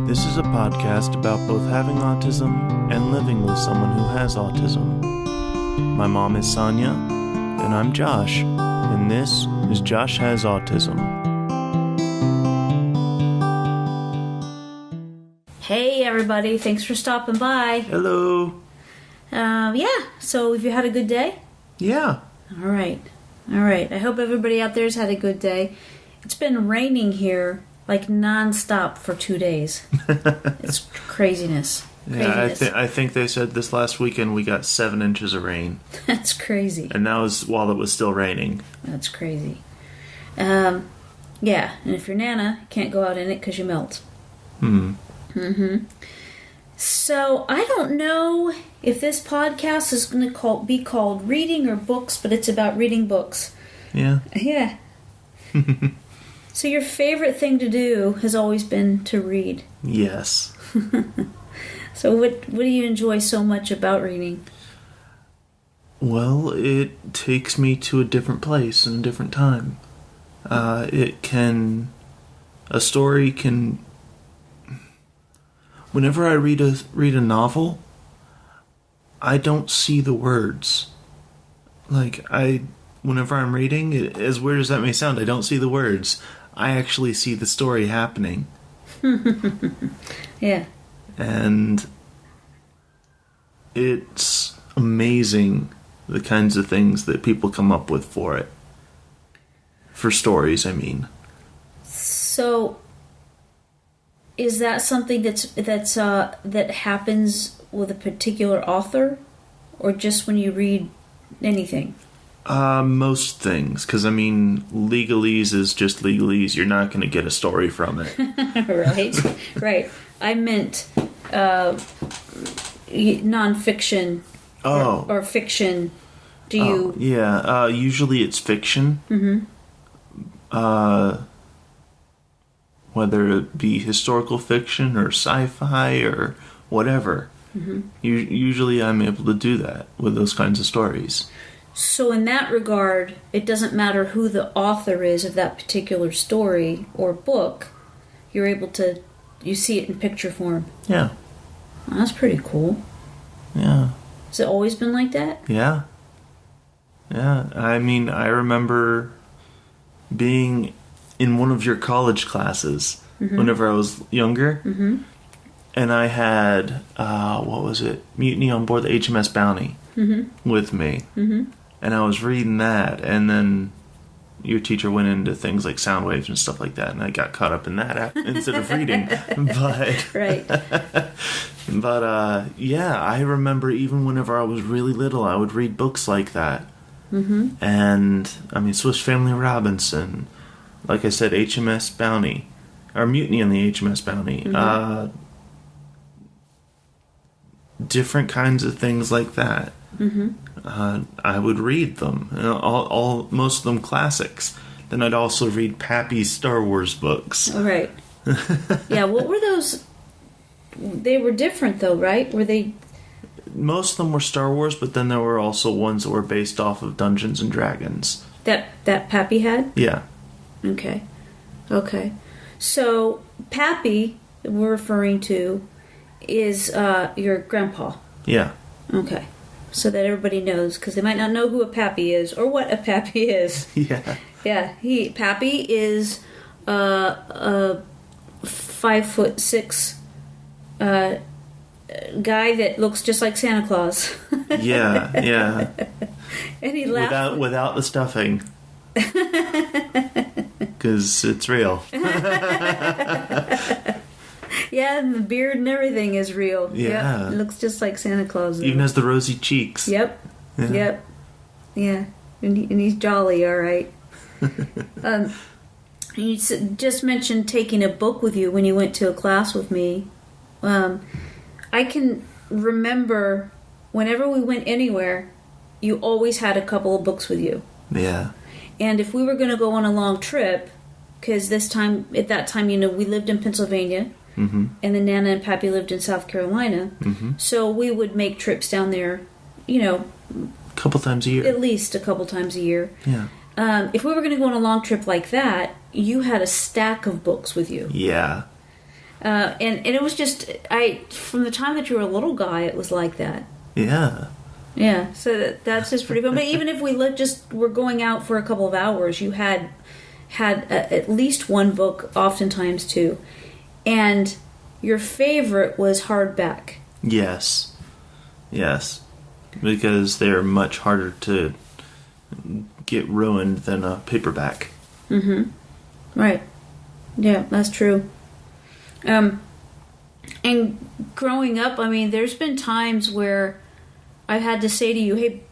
This is a podcast about both having autism and living with someone who has autism. My mom is Sonya, and I'm Josh, and this is Josh Has Autism. Hey everybody, thanks for stopping by. Hello. So have you had a good day? Yeah. All right. I hope everybody out there's had a good day. It's been raining here like non-stop for 2 days. It's craziness. Yeah, I think they said this last weekend we got 7 inches of rain. That's crazy. And that was while it was still raining. That's crazy. And if your Nana can't go out in it because you melt. So I don't know if this podcast is going to be called Reading or Books, but it's about reading books. Yeah. Yeah. So your favorite thing to do has always been to read. Yes. So what do you enjoy so much about reading? Well, it takes me to a different place and a different time. A story can. Whenever I read a novel, I don't see the words. Whenever I'm reading, as weird as that may sound, I don't see the words. I actually see the story happening. Yeah. And it's amazing the kinds of things that people come up with for it. For stories, I mean. So, is that something that happens with a particular author, or just when you read anything? Most things, because I mean, legalese is just legalese. You're not going to get a story from it. Right. I meant nonfiction or fiction. Do you? Yeah. Usually it's fiction. Whether it be historical fiction or sci-fi or whatever. Usually I'm able to do that with those kinds of stories. So in that regard, it doesn't matter who the author is of that particular story or book. You're able to, you see it in picture form. Yeah. Well, that's pretty cool. Yeah. Has it always been like that? Yeah. Yeah. I mean, I remember being in one of your college classes whenever I was younger. And I had, Mutiny on Board the HMS Bounty with me. And I was reading that, and then your teacher went into things like sound waves and stuff like that, and I got caught up in that instead of reading. But, right. Yeah, I remember even whenever I was really little, I would read books like that. And, I mean, Swiss Family Robinson, like I said, HMS Bounty, or Mutiny on the HMS Bounty, different kinds of things like that. I would read them, most of them classics. Then I'd also read Pappy's Star Wars books. All right. Yeah, what were those? They were different though, right? Were they? Most of them were Star Wars, but then there were also ones that were based off of Dungeons and Dragons. That Pappy had? Yeah. Okay. So Pappy that we're referring to is your grandpa. Yeah. Okay. So that everybody knows, because they might not know who a Pappy is or what a Pappy is. Yeah. Yeah. Pappy is a 5'6" guy that looks just like Santa Claus. Yeah. And he laughs without the stuffing, because it's real. Yeah, and the beard and everything is real. Yeah. Yep. It looks just like Santa Claus. Even has the rosy cheeks. Yep. Yeah. And he's jolly, all right. You just mentioned taking a book with you when you went to a class with me. I can remember whenever we went anywhere, you always had a couple of books with you. Yeah. And if we were going to go on a long trip, because at that time, we lived in Pennsylvania. And then Nana and Pappy lived in South Carolina. So we would make trips down there, a couple times a year. At least a couple times a year. Yeah. If we were going to go on a long trip like that, you had a stack of books with you. Yeah. And it was just from the time that you were a little guy, it was like that. Yeah. Yeah, so that's just pretty fun. But even if we were going out for a couple of hours, you had at least one book, oftentimes two, and your favorite was hardback. Yes, because they're much harder to get ruined than a paperback. Mm-hmm. Right. Yeah, that's true. And growing up, I mean, there's been times where I've had to say to you, hey,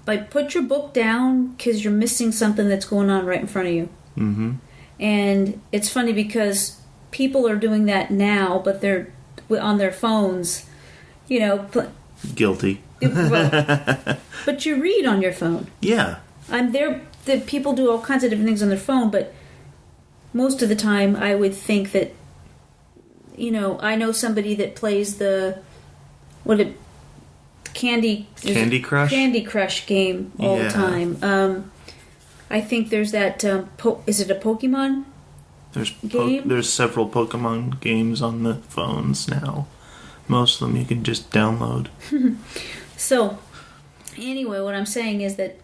like, put your book down because you're missing something that's going on right in front of you. Mm-hmm. And it's funny because people are doing that now, but they're on their phones, you know. Guilty. But you read on your phone. Yeah. The people do all kinds of different things on their phone, but most of the time I would think that, you know, I know somebody that plays Candy Crush game all the time. I think there's that. Is it a Pokemon? Game? There's several Pokemon games on the phones now. Most of them you can just download. So, anyway, what I'm saying is that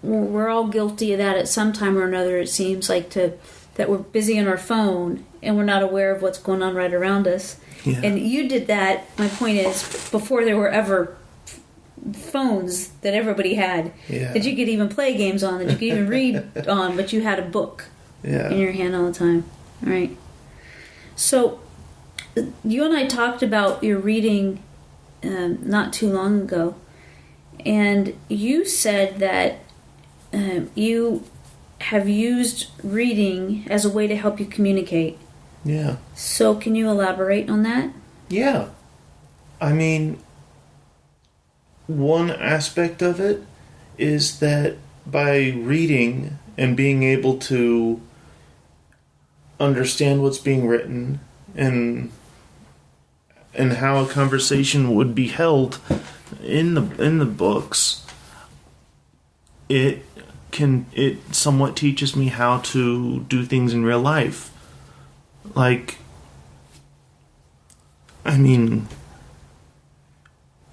we're all guilty of that at some time or another. It seems like that we're busy on our phone and we're not aware of what's going on right around us. Yeah. And you did that, my point is, before there were ever phones that everybody had, that you could even play games on, that you could even read on, but you had a book in your hand all the time. All right. So, you and I talked about your reading not too long ago, and you said that you have used reading as a way to help you communicate. Yeah. So can you elaborate on that? Yeah. I mean, one aspect of it is that by reading and being able to understand what's being written and how a conversation would be held in the books, it somewhat teaches me how to do things in real life. Like, I mean,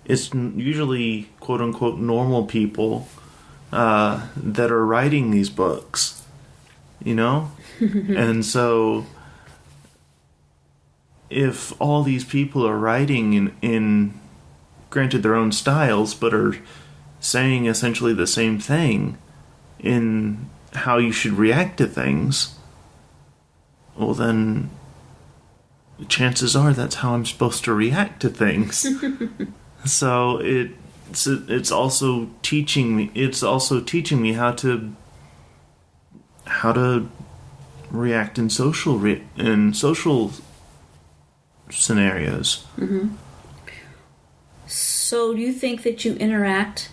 it's usually quote unquote normal people that are writing these books, you know? And so if all these people are writing in granted their own styles, but are saying essentially the same thing in how you should react to things, well then chances are that's how I'm supposed to react to things. So it's also teaching me how to react in social scenarios. Mm-hmm. So do you think that you interact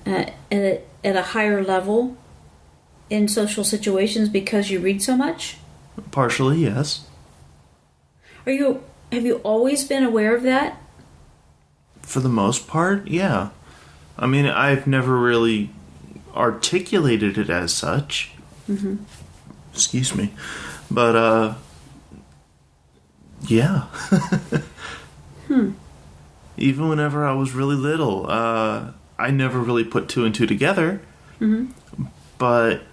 at a higher level in social situations because you read so much? Partially, yes. Have you always been aware of that? For the most part, yeah. I mean, I've never really articulated it as such. Mm-hmm. Excuse me. But, yeah. Even whenever I was really little, I never really put two and two together. Mm-hmm. But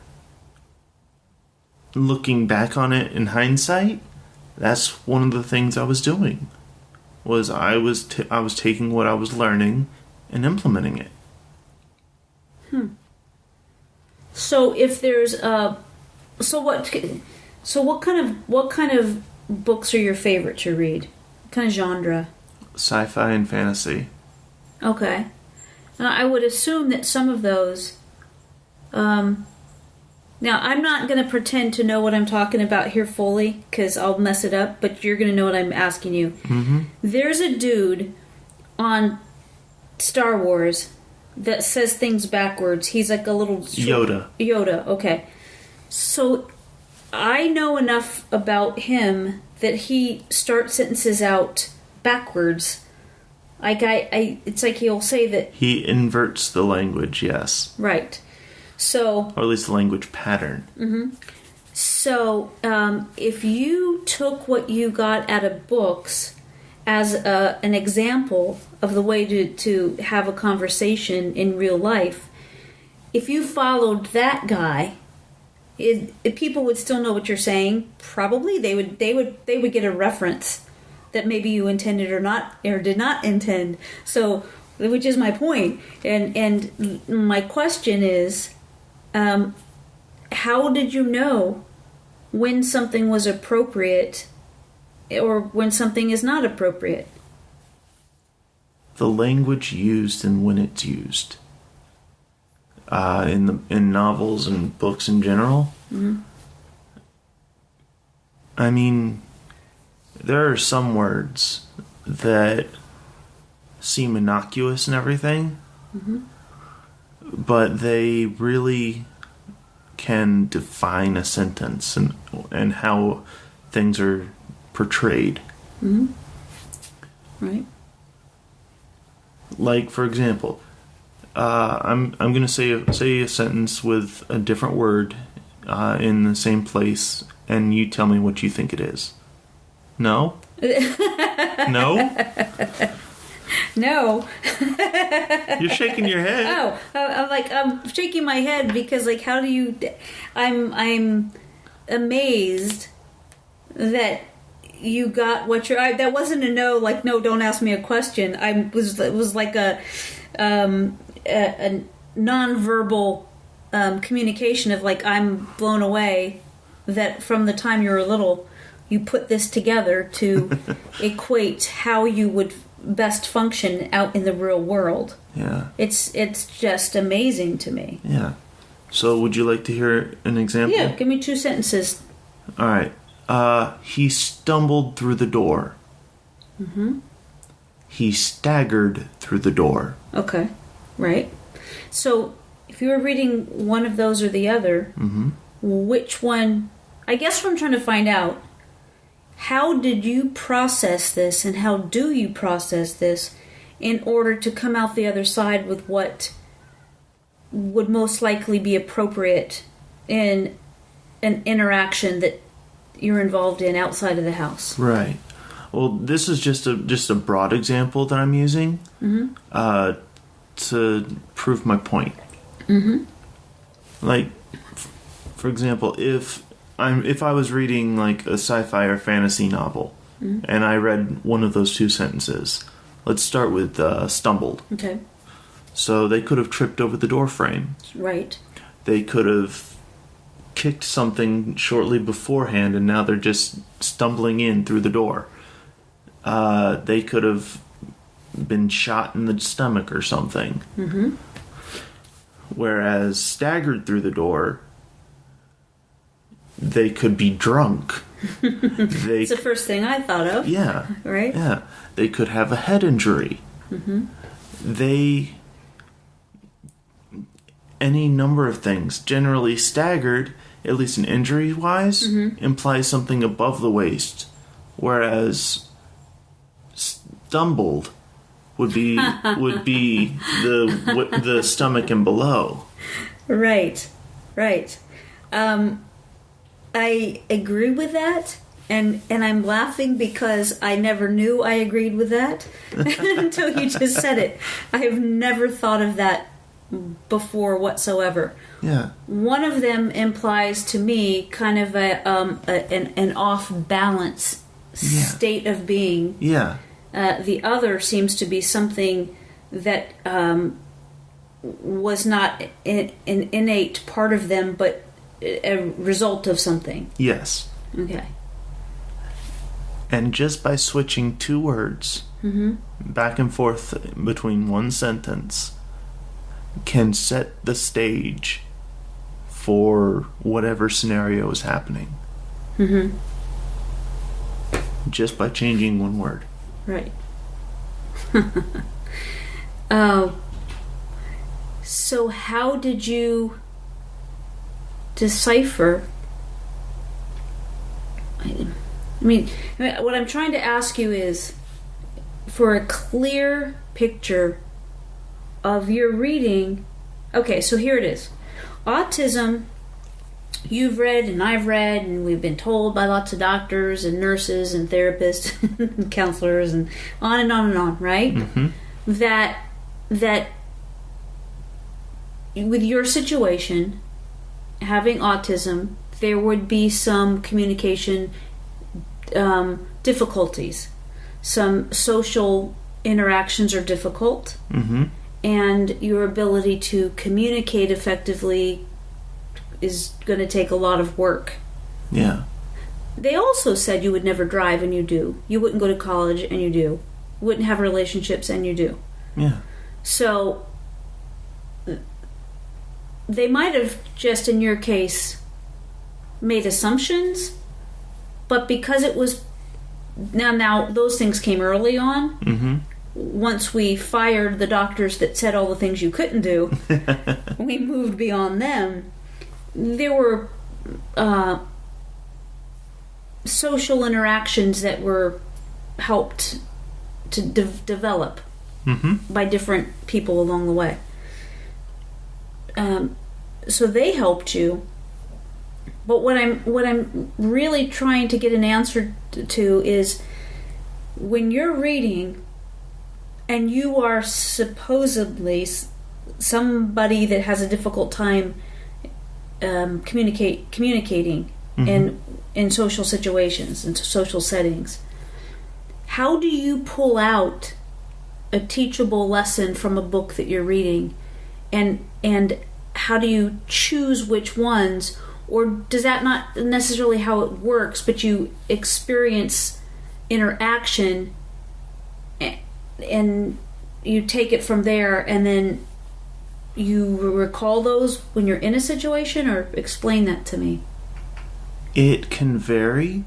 looking back on it in hindsight, that's one of the things I was doing. Was I was taking what I was learning and implementing it. So if there's what kind of books are your favorite to read? What kind of genre? Sci-fi and fantasy. Okay. And I would assume that some of those. Now, I'm not going to pretend to know what I'm talking about here fully, because I'll mess it up, but you're going to know what I'm asking you. Mm-hmm. There's a dude on Star Wars that says things backwards. He's like a little... Yoda, okay. So, I know enough about him that he starts sentences out backwards. Like, it's like he'll say that... He inverts the language, yes. Right. So, or at least the language pattern. Mm-hmm. So, if you took what you got out of books as an example of the way to have a conversation in real life, if you followed that guy, if people would still know what you're saying. Probably they would get a reference that maybe you intended or not, or did not intend. So, which is my point. And my question is, how did you know when something was appropriate or when something is not appropriate? The language used and when it's used. In novels and books in general. Mm-hmm. I mean, there are some words that seem innocuous and everything, mm-hmm. but they really can define a sentence and how things are portrayed. Mm-hmm. Right. Like, for example, I'm going to say a sentence with a different word in the same place, and you tell me what you think it is. No? No? No. You're shaking your head. Oh, I'm shaking my head because, like, how do you? I'm amazed that you got what you're. That wasn't a no. Like, no, don't ask me a question. It was like a non-verbal communication of, like, I'm blown away that from the time you were little, you put this together to equate how you would best function out in the real world. Yeah. It's just amazing to me. Yeah. So would you like to hear an example? Yeah, give me 2 sentences. All right. He stumbled through the door. Mm-hmm. He staggered through the door. Okay. Right. So if you were reading one of those or the other, mm-hmm. which one? I guess what I'm trying to find out, how did you process this and how do you process this in order to come out the other side with what would most likely be appropriate in an interaction that you're involved in outside of the house? Right. Well, this is just a broad example that I'm using to prove my point. Mm-hmm. Like, for example, if I was reading like a sci-fi or fantasy novel, mm-hmm. and I read one of those 2 sentences, let's start with stumbled. Okay. So they could have tripped over the door frame. Right. They could have kicked something shortly beforehand, and now they're just stumbling in through the door. They could have been shot in the stomach or something. Mm-hmm. Whereas staggered through the door, they could be drunk. It's the first thing I thought of. Yeah. Right? Yeah. They could have a head injury. Mm-hmm. Any number of things. Generally staggered, at least in injury-wise, mm-hmm. implies something above the waist. Whereas stumbled would be the stomach and below. Right. I agree with that, and I'm laughing because I never knew I agreed with that until you just said it. I have never thought of that before whatsoever. Yeah. One of them implies to me kind of an off-balance state of being. Yeah. The other seems to be something that was not an innate part of them, but a result of something. Yes. Okay. And just by switching 2 words mm-hmm. back and forth between one sentence can set the stage for whatever scenario is happening. Mm-hmm. Just by changing 1 word. Right. So how did you decipher? I mean, what I'm trying to ask you is, for a clear picture of your reading. Okay, so here it is. Autism, you've read and I've read and we've been told by lots of doctors and nurses and therapists and counselors and on and on and on, right? Mm-hmm. That with your situation, having autism, there would be some communication difficulties. Some social interactions are difficult. Mm-hmm. And your ability to communicate effectively is going to take a lot of work. Yeah. They also said you would never drive, and you do. You wouldn't go to college, and you do. Wouldn't have relationships, and you do. Yeah. So they might have just, in your case, made assumptions, but because it was... Now those things came early on. Mm-hmm. Once we fired the doctors that said all the things you couldn't do, we moved beyond them. There were social interactions that were helped to develop by different people along the way. So they helped you. But what I'm really trying to get an answer to is when you're reading and you are supposedly somebody that has a difficult time communicating in social situations and social settings, how do you pull out a teachable lesson from a book that you're reading, and how do you choose which ones? Or does that not necessarily how it works, but you experience interaction and you take it from there, and then you recall those when you're in a situation? Or explain that to me. It can vary,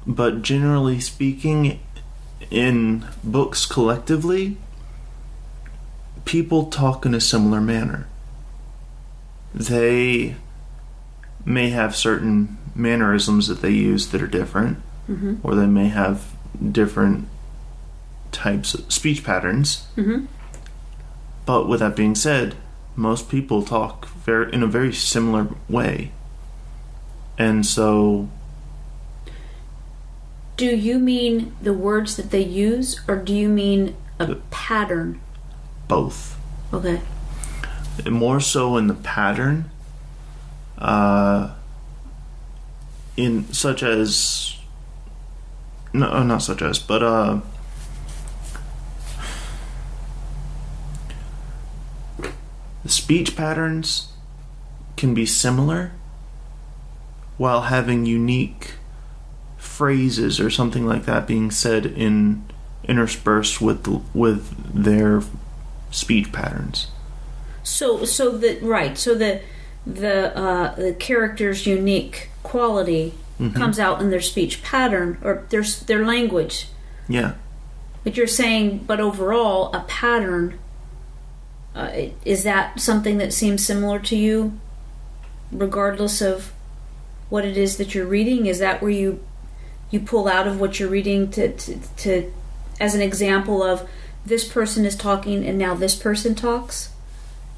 but generally speaking, in books collectively, people talk in a similar manner. They may have certain mannerisms that they use that are different, or they may have different types of speech patterns. But with that being said, most people talk in a very similar way. And so... Do you mean the words that they use, or do you mean a pattern? Both. Okay. More so in the pattern, in such as... No, not such as, but the speech patterns can be similar while having unique phrases or something like that being said interspersed with their speech patterns. So the character's unique quality comes out in their speech pattern or their language. Yeah. But you're saying, but overall, a pattern, is that something that seems similar to you, regardless of what it is that you're reading? Is that where you pull out of what you're reading to as an example of this person is talking and now this person talks,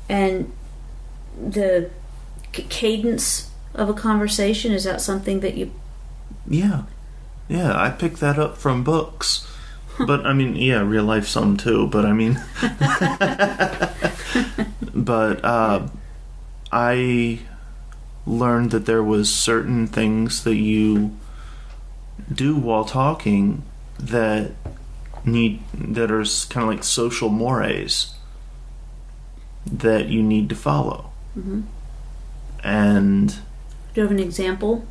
and the cadence of a conversation, is that something that you... Yeah, I picked that up from books. But I mean, real life some too, but I mean but I learned that there was certain things that you do while talking that are kind of like social mores that you need to follow. And do you have an example?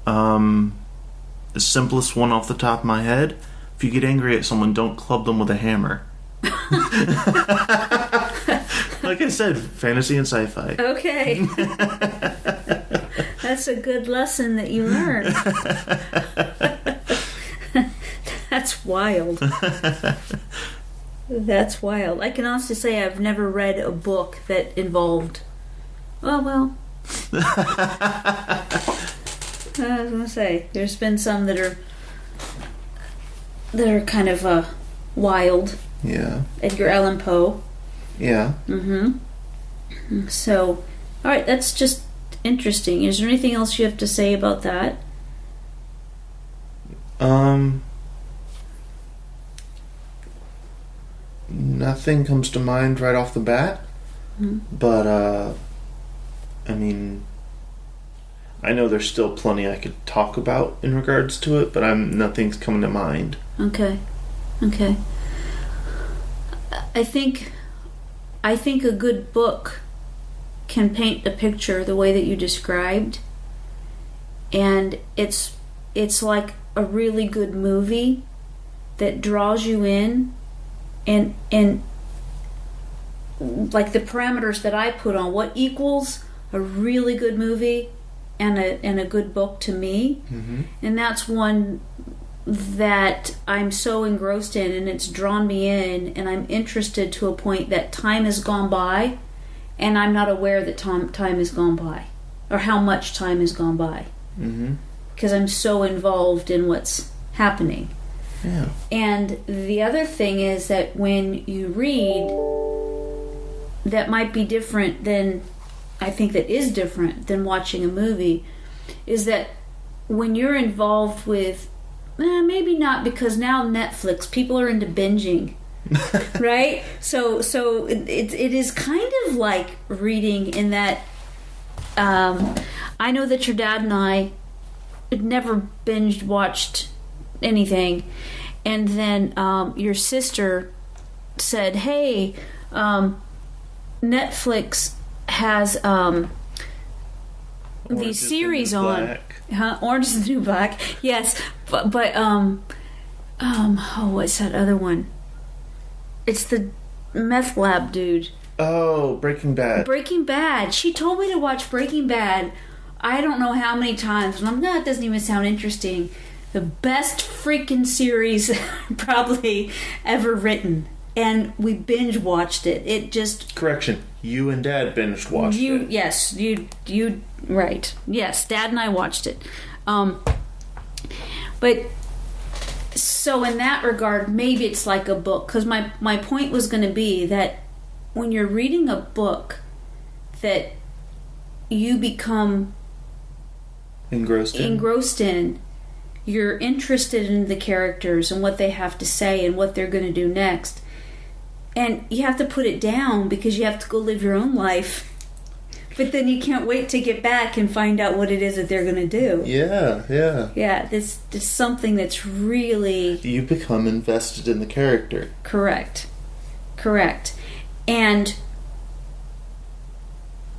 The simplest one off the top of my head: if you get angry at someone, don't club them with a hammer. Like I said, fantasy and sci-fi. Okay. That's a good lesson that you learned. That's wild. That's wild. I can honestly say I've never read a book that involved... Well... I was going to say, there's been some that are kind of wild. Yeah. Edgar Allan Poe. Yeah. So, all right, that's just interesting. Is there anything else you have to say about that? Nothing comes to mind right off the bat. But, I mean, I know there's still plenty I could talk about in regards to it, but nothing's coming to mind. Okay. I think a good book can paint a picture the way that you described, and it's like a really good movie that draws you in, and like the parameters that I put on what equals a really good movie and a good book to me. And that's one that I'm so engrossed in, and it's drawn me in, and I'm interested to a point that time has gone by and I'm not aware that time has gone by, or how much time has gone by, because I'm so involved in what's happening. Yeah. And the other thing is that when you read, that might be different than, I think that is different than watching a movie, is that when you're involved with, maybe not, because now Netflix, people are into binging, right? So it is kind of like reading in that, I know that your dad and I had never binged watched anything, and then your sister said, hey, Netflix has these series on. Orange is the New Black. Yes, but what's that other one? It's the meth lab dude. Oh, Breaking Bad. Breaking Bad. She told me to watch Breaking Bad. I don't know how many times, and I'm like, it doesn't even sound interesting. The best freaking series probably ever written. And we binge watched it. It just... Correction. You and Dad binge watched it. Yes. You... Right. Yes. Dad and I watched it. But... So in that regard, maybe it's like a book. Because my point was going to be that when you're reading a book that you become... Engrossed in. You're interested in the characters and what they have to say and what they're going to do next. And you have to put it down because you have to go live your own life. But then you can't wait to get back and find out what it is that they're going to do. Yeah. Yeah, this is something that's really... You become invested in the character. Correct. And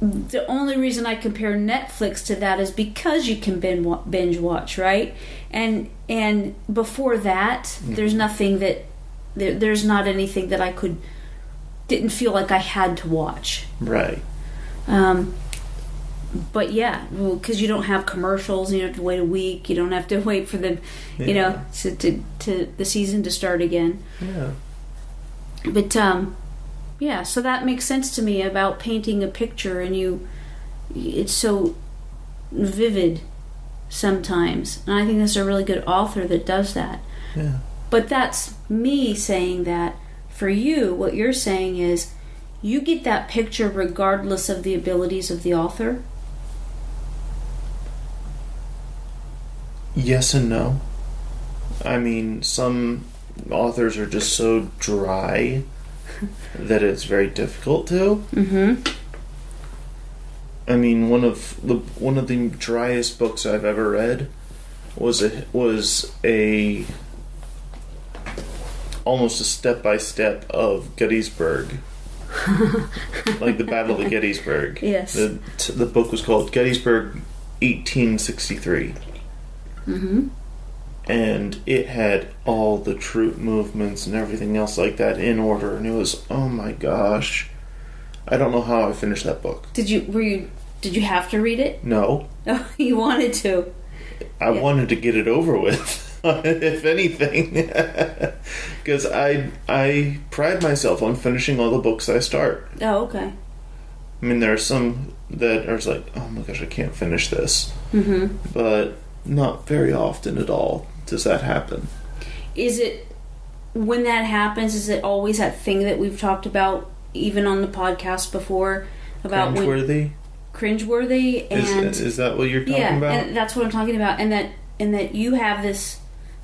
the only reason I compare Netflix to that is because you can binge watch, right? And before that, there's nothing that... There's not anything that I didn't feel like I had to watch. Right. But yeah, because you don't have commercials, you don't have to wait a week, you don't have to wait for them, to the season to start again. Yeah. But yeah, so that makes sense to me about painting a picture, and it's so vivid sometimes, and I think that's a really good author that does that. Yeah. But that's me saying that. For you, what you're saying is you get that picture regardless of the abilities of the author? Yes and no. I mean, some authors are just so dry that it's very difficult to. I mean, one of the driest books I've ever read was almost a step-by-step of Gettysburg. Like the Battle of Gettysburg. Yes. The book was called Gettysburg 1863. And it had all the troop movements and everything else like that in order, and it was, oh my gosh, I don't know how I finished that book. Did you have to read it? No. Oh, you wanted to. I wanted to get it over with. If anything, because I pride myself on finishing all the books I start. Oh, okay. I mean, there are some that are like, oh my gosh, I can't finish this. But not very often at all does that happen. Is it, when that happens, is it always that thing that we've talked about even on the podcast before, about cringeworthy. Cringeworthy, and is that what you're talking about? And that's what I'm talking about, and that you have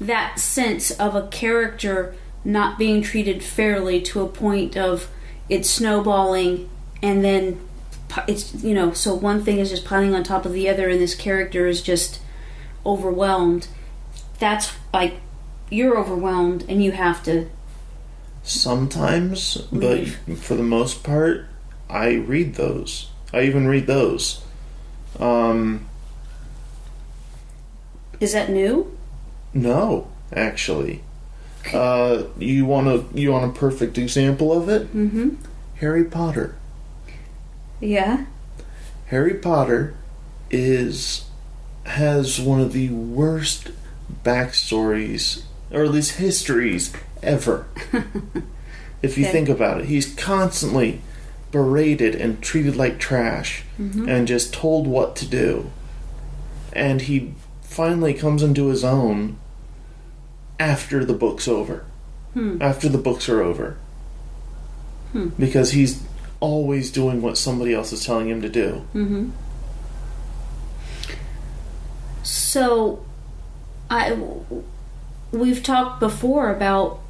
that sense of a character not being treated fairly to a point of it's snowballing, and then it's so one thing is just piling on top of the other, and this character is just overwhelmed. That's like you're overwhelmed, and you have to. Sometimes, leave. But for the most part, I read those. I even read those. Is that new? No, actually. You want a perfect example of it? Mm-hmm. Harry Potter. Yeah. Harry Potter has one of the worst backstories, or at least histories, ever. If you think about it, he's constantly berated and treated like trash, and just told what to do. And he finally comes into his own after the book's over. After the books are over. Because he's always doing what somebody else is telling him to do. So, we've talked before about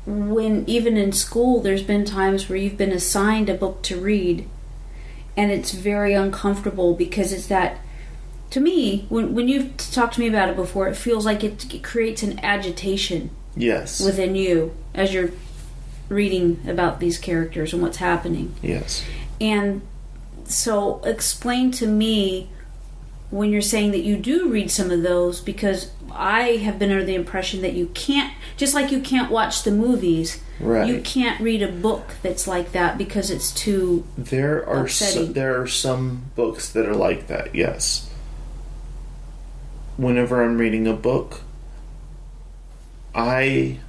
when even in school there's been times where you've been assigned a book to read, and it's very uncomfortable because it's that, to me, when you've talked to me about it before, it feels like it creates an agitation within you as you're reading about these characters and what's happening. Yes. And so explain to me when you're saying that you do read some of those, because I have been under the impression that you can't, just like you can't watch the movies, right. You can't read a book that's like that because it's too upsetting. There are some books that are like that, yes. Whenever I'm reading a book, I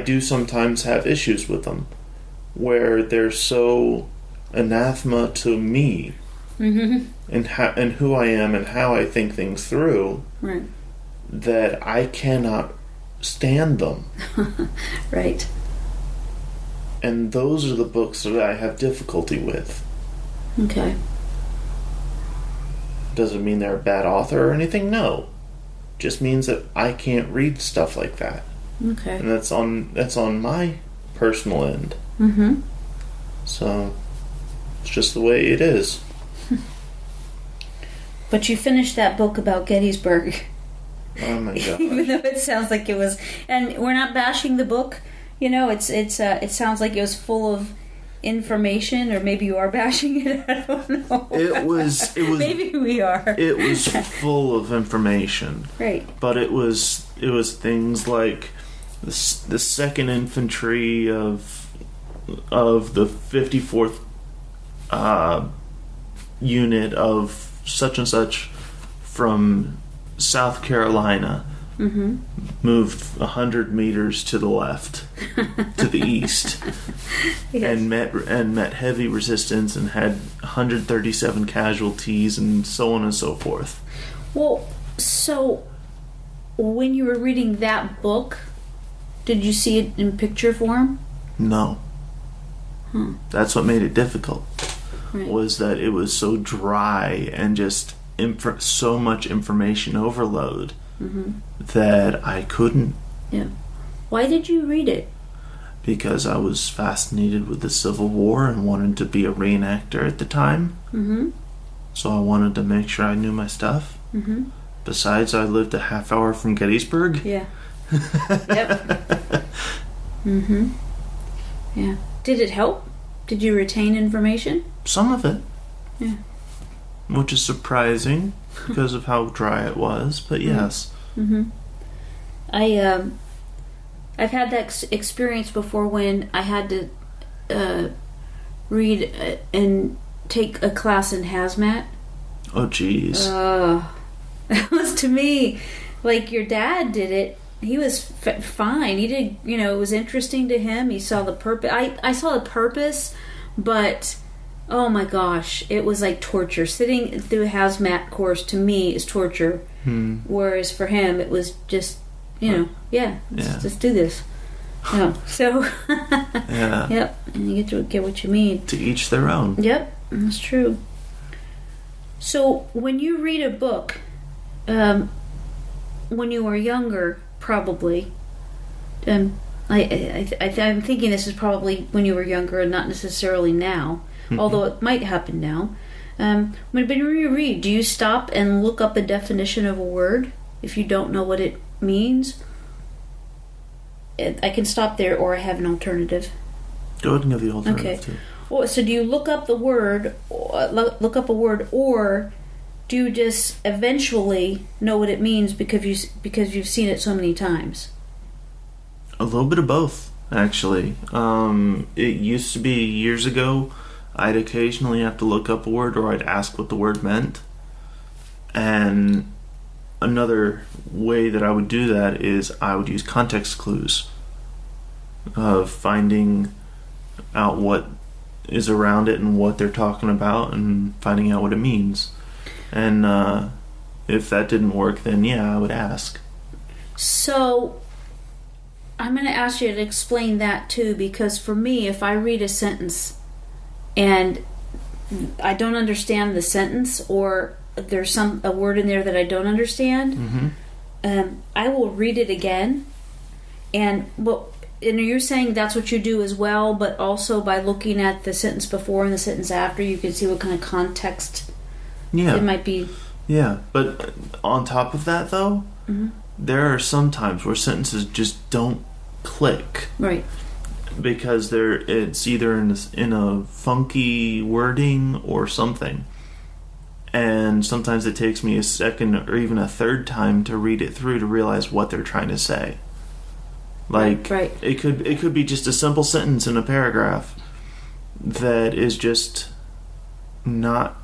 do sometimes have issues with them, where they're so anathema to me, and who I am and how I think things through, right, that I cannot stand them. Right. And those are the books that I have difficulty with. Okay. Doesn't mean they're a bad author or anything, no. Just means that I can't read stuff like that. Okay. And that's on my personal end. So it's just the way it is. But you finished that book about Gettysburg. Oh my god! Even though it sounds like it was, and we're not bashing the book. It sounds like it was full of information, or maybe you are bashing it. I don't know. It was. Maybe we are. It was full of information. Right. But it was things like the 2nd Infantry of the 54th unit of such and such from South Carolina moved 100 meters to the left, to the east, and met heavy resistance and had 137 casualties and so on and so forth. Well, so when you were reading that book, did you see it in picture form? No. That's what made it difficult. Right. Was that it was so dry and just so much information overload that I couldn't. Yeah. Why did you read it? Because I was fascinated with the Civil War and wanted to be a reenactor at the time. So I wanted to make sure I knew my stuff. Besides, I lived a half hour from Gettysburg. Yeah. Yep. Yeah. Did it help? Did you retain information? Some of it. Yeah. Which is surprising because of how dry it was, but yes. I've had that experience before when I had to read and take a class in hazmat. Oh, jeez. That was, to me, like your dad did it. He was fine. He did, it was interesting to him. He saw the purpose. I saw the purpose, but oh my gosh, it was like torture. Sitting through a hazmat course to me is torture. Whereas for him, it was just, let's do this. No. So, Yeah. yep. And you get to get what you mean. To each their own. Yep, that's true. So, when you read a book, when you were younger, probably, I'm thinking this is probably when you were younger and not necessarily now, although it might happen now. When you read, do you stop and look up a definition of a word if you don't know what it means? I can stop there, or I have an alternative. Go ahead and give the alternative too. Well, so do you look up the word, look up a word, or do you just eventually know what it means because you've seen it so many times? A little bit of both, actually. It used to be years ago, I'd occasionally have to look up a word, or I'd ask what the word meant. And another way that I would do that is I would use context clues of finding out what is around it and what they're talking about and finding out what it means. And if that didn't work, then I would ask. So I'm going to ask you to explain that too, because for me, if I read a sentence and I don't understand the sentence, or there's a word in there that I don't understand, I will read it again. And you're saying that's what you do as well, but also by looking at the sentence before and the sentence after, you can see what kind of context it might be. Yeah, but on top of that, though, there are some times where sentences just don't click. Right. Because it's either in a funky wording or something. And sometimes it takes me a second or even a third time to read it through to realize what they're trying to say. Like, right. It could be just a simple sentence in a paragraph that is just not...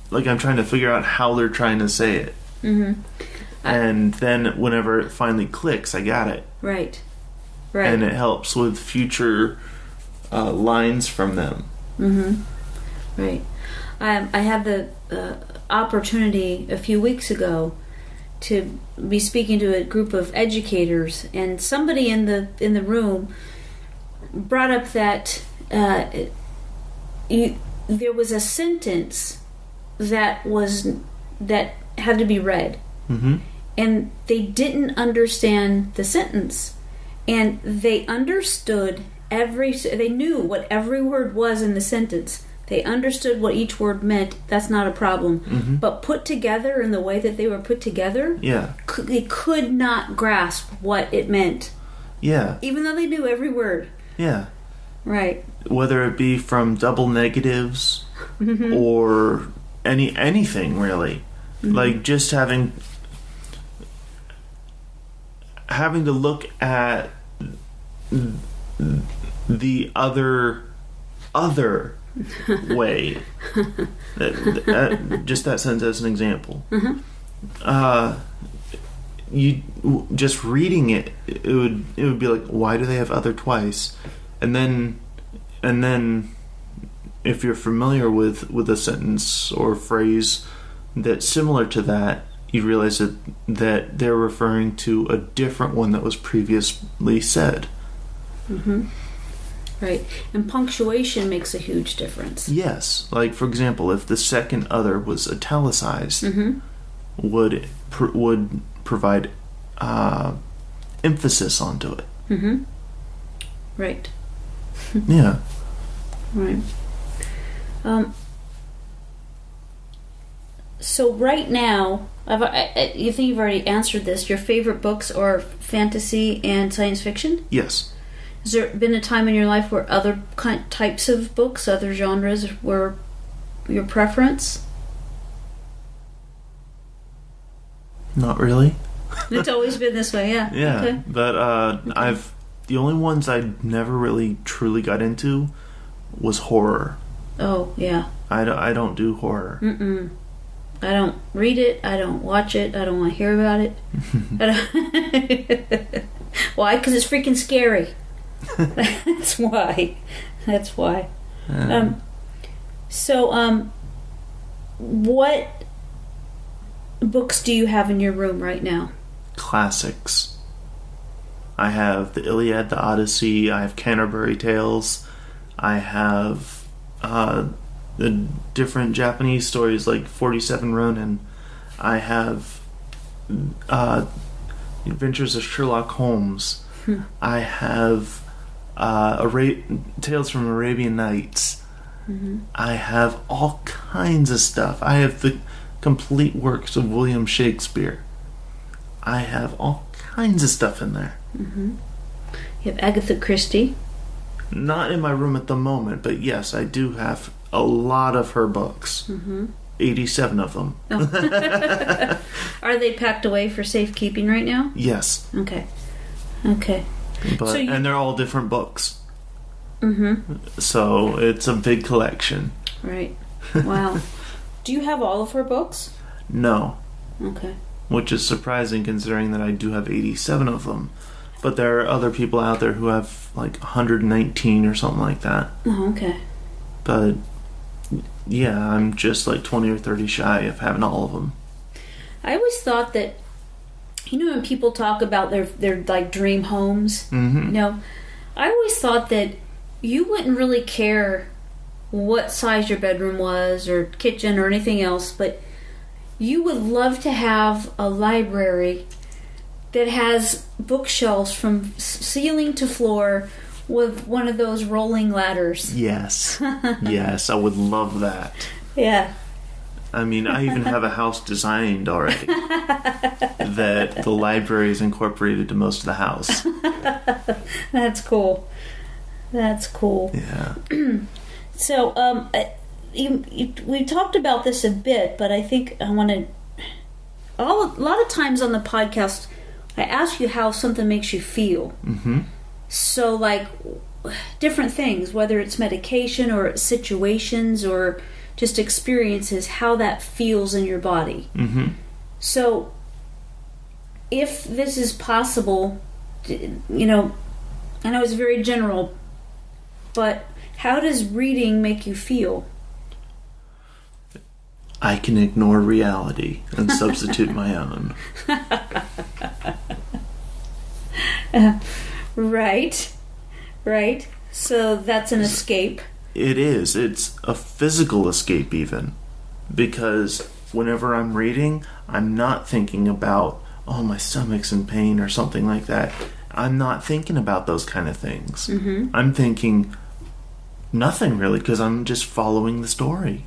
Like, I'm trying to figure out how they're trying to say it. And then whenever it finally clicks, I got it. Right. And it helps with future lines from them. Right. I had the opportunity a few weeks ago to be speaking to a group of educators, and somebody in the room brought up that there was a sentence that had to be read, and they didn't understand the sentence, and they understood they knew what every word was in the sentence. They understood what each word meant. That's not a problem. But put together in the way that they were put together, they could not grasp what it meant. Yeah. Even though they knew every word. Yeah. Right. Whether it be from double negatives or anything really. Like just having to look at the other way. Just that sentence as an example. You just reading it would be like, why do they have other twice? And then if you're familiar with a sentence or a phrase that's similar to that, you realize that they're referring to a different one that was previously said. Right. And punctuation makes a huge difference. Yes. Like, for example, if the second other was italicized, would provide emphasis onto it. Right. Yeah. Right. So right now, you think you've already answered this. Your favorite books are fantasy and science fiction? Yes. Has there been a time in your life where other types of books, other genres, were your preference? Not really. It's always been this way, yeah. Yeah, okay. But Okay. the only ones I never really truly got into was horror. Oh, yeah. I don't do horror. I don't read it. I don't watch it. I don't want to hear about it. Why? Because it's freaking scary. That's why. What books do you have in your room right now? Classics. I have the Iliad, the Odyssey. I have Canterbury Tales. I have the different Japanese stories like 47 Ronin. I have Adventures of Sherlock Holmes. I have Tales from Arabian Nights. I have all kinds of stuff. I have the complete works of William Shakespeare. I have all kinds of stuff in there. You have Agatha Christie. Not in my room at the moment, but yes, I do have a lot of her books. 87 of them. Oh. Are they packed away for safekeeping right now? Yes. Okay. But and they're all different books. So it's a big collection. Right. Wow. Do you have all of her books? No. Okay. Which is surprising considering that I do have 87 of them. But there are other people out there who have like 119 or something like that. Oh, okay. But yeah, I'm just like 20 or 30 shy of having all of them. I always thought that, when people talk about their like dream homes, I always thought that you wouldn't really care what size your bedroom was or kitchen or anything else, but you would love to have a library that has bookshelves from ceiling to floor with one of those rolling ladders. Yes. Yes, I would love that. Yeah. I mean, I even have a house designed already that the library is incorporated to most of the house. That's cool. Yeah. So, we talked about this a bit, but I think I want to... A lot of times on the podcast, I ask you how something makes you feel. So, like, different things, whether it's medication or situations or just experiences, how that feels in your body. So, if this is possible, I know it's very general, but how does reading make you feel? I can ignore reality and substitute my own. Right. So that's an escape. It is. It's a physical escape even. Because whenever I'm reading, I'm not thinking about, oh, my stomach's in pain or something like that. I'm not thinking about those kind of things. I'm thinking nothing really because I'm just following the story.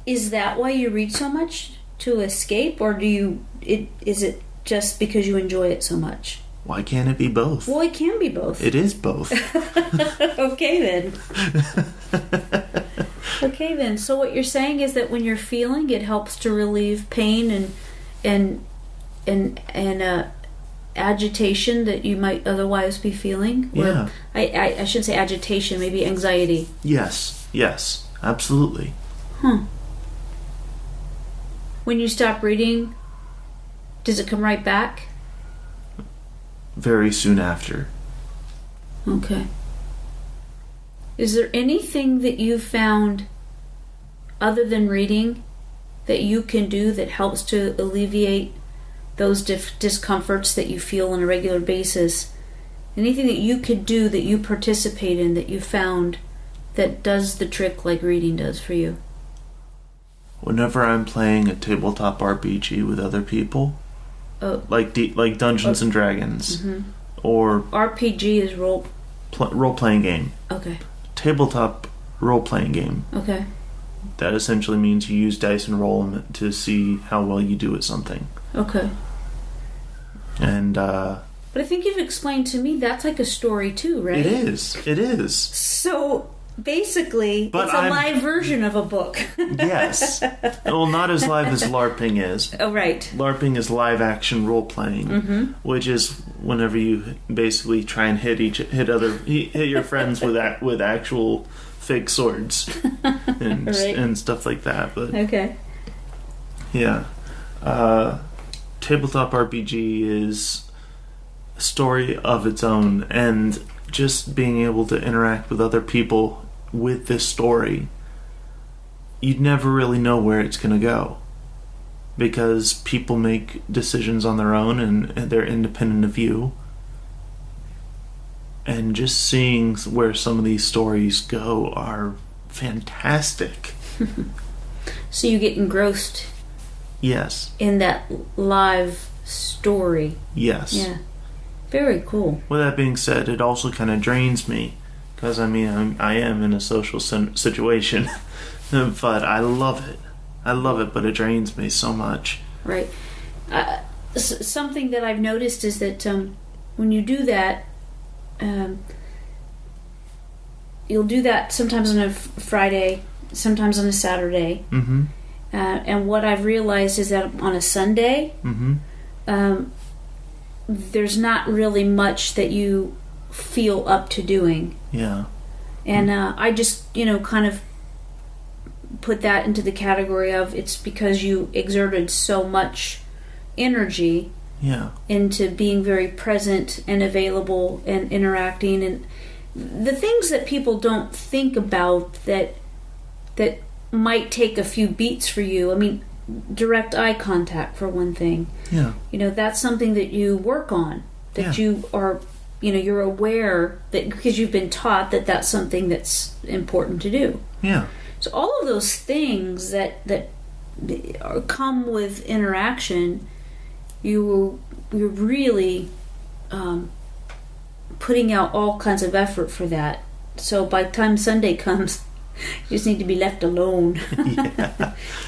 Is that why you read so much? To escape? Or is it just because you enjoy it so much? Why can't it be both? Well, it can be both. It is both. Okay then. So what you're saying is that when you're feeling, it helps to relieve pain and agitation that you might otherwise be feeling? Yeah. I shouldn't say agitation, maybe anxiety. Yes, absolutely. When you stop reading, does it come right back? Very soon after. Okay. Is there anything that you've found other than reading that you can do that helps to alleviate those discomforts that you feel on a regular basis? Anything that you could do that you participate in that you found that does the trick like reading does for you? Whenever I'm playing a tabletop RPG with other people, like Dungeons and Dragons, or RPG is role-playing game. Okay. Tabletop role-playing game. Okay. That essentially means you use dice and roll them to see how well you do at something. Okay. And but I think you've explained to me that's like a story too, right? It is. So basically, it's a live version of a book. Yes. Well, not as live as LARPing is. Oh, right. LARPing is live action role playing, which is whenever you basically try and hit your friends with actual fake swords and right. and stuff like that. But okay. Yeah. Tabletop RPG is a story of its own, and just being able to interact with other people with this story, you'd never really know where it's going to go. because people make decisions on their own and they're independent of you. And just seeing where some of these stories go are fantastic. So you get engrossed. Yes. In that live story. Yes. Yeah. Very cool. With that being said, it also kind of drains me. Because, I mean, I am in a social situation. But I love it. I love it, but it drains me so much. Right. Something that I've noticed is that when you do that, you'll do that sometimes on a Friday, sometimes on a Saturday. Mm-hmm. And what I've realized is that on a Sunday, there's not really much that you feel up to doing. Yeah. And I just, kind of put that into the category of it's because you exerted so much energy into being very present and available and interacting, and the things that people don't think about that might take a few beats for you. I mean, direct eye contact for one thing. Yeah. That's something that you work on, that you are, you're aware that because you've been taught that that's something that's important to do. Yeah. So all of those things that come with interaction, you're really putting out all kinds of effort for that. So by the time Sunday comes, you just need to be left alone.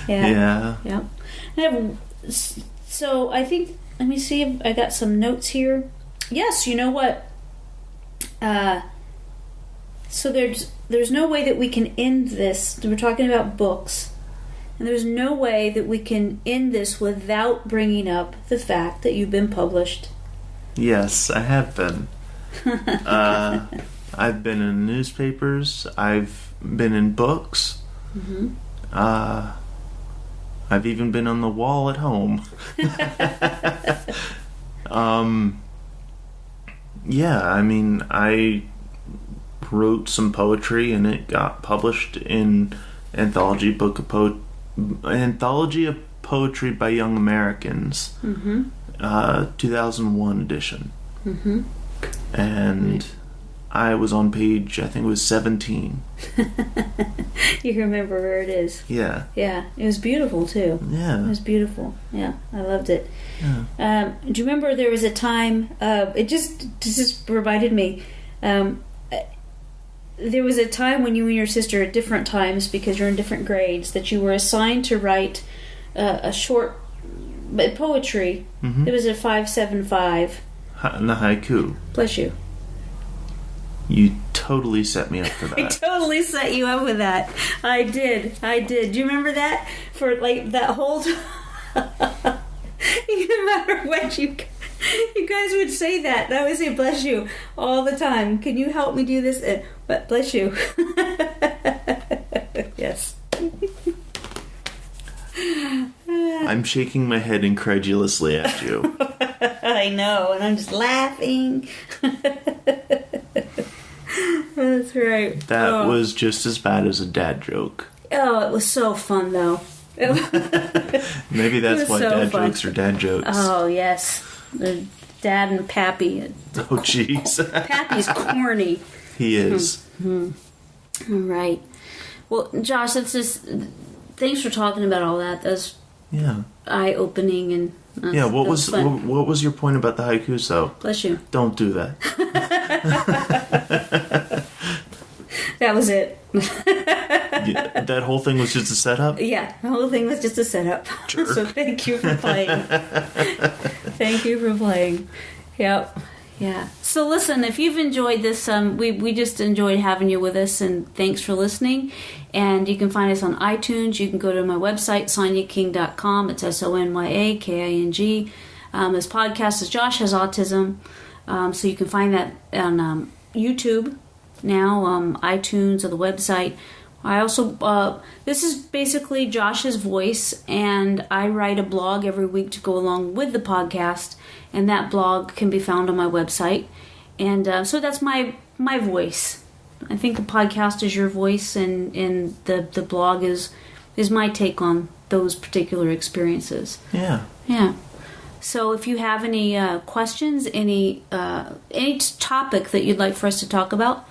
Yeah. So I think, let me see if I got some notes here. Yes, you know what? So there's no way that we can end this. We're talking about books. And there's no way that we can end this without bringing up the fact that you've been published. Yes, I have been. I've been in newspapers. I've been in books. Mm-hmm. I've even been on the wall at home. Yeah, I mean, I wrote some poetry and it got published in Anthology of Poetry by Young Americans, 2001 edition. Mm-hmm. And I was on page, I think it was 17. You remember where it is. Yeah. Yeah, it was beautiful too. Yeah. It was beautiful. Yeah, I loved it. Yeah. Do you remember there was a time, it just reminded me, there was a time when you and your sister at different times, because you're in different grades, that you were assigned to write a short poetry. Mm-hmm. It was a 575. The haiku. Bless you. You totally set me up for that. I totally set you up with that. I did. Do you remember that? For like that whole time? No matter what you guys would say that. I would say bless you all the time. Can you help me do this? But bless you. Yes. I'm shaking my head incredulously at you. I know, and I'm just laughing. That's right. That was just as bad as a dad joke. Oh, it was so fun, though. Maybe that's why so dad fun. jokes are dad jokes. Oh, yes. The Dad and Pappy. Oh, jeez. Pappy's corny. He is. Mm-hmm. All right. Well, Josh, that's just... Thanks for talking about all that. That was eye-opening and... What was your point about the haikus, though? Bless you. Don't do that. That was it. That whole thing was just a setup? Yeah, the whole thing was just a setup. Jerk. So thank you for playing. Thank you for playing. Yep. Yeah. So listen, if you've enjoyed this, we just enjoyed having you with us, and thanks for listening. And you can find us on iTunes. You can go to my website, sonyaking.com. It's SONYAKING. This podcast is Josh Has Autism. So you can find that on YouTube now, iTunes or the website. I also, this is basically Josh's voice, and I write a blog every week to go along with the podcast, and that blog can be found on my website. And so that's my voice. I think the podcast is your voice, and the blog is my take on those particular experiences. Yeah. Yeah. So if you have any questions, any topic that you'd like for us to talk about,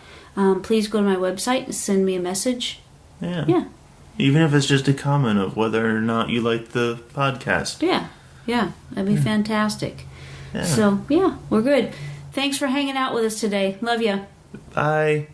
please go to my website and send me a message. Yeah. Yeah. Even if it's just a comment of whether or not you like the podcast. Yeah. Yeah. That'd be fantastic. Yeah. So, yeah, we're good. Thanks for hanging out with us today. Love you. Bye.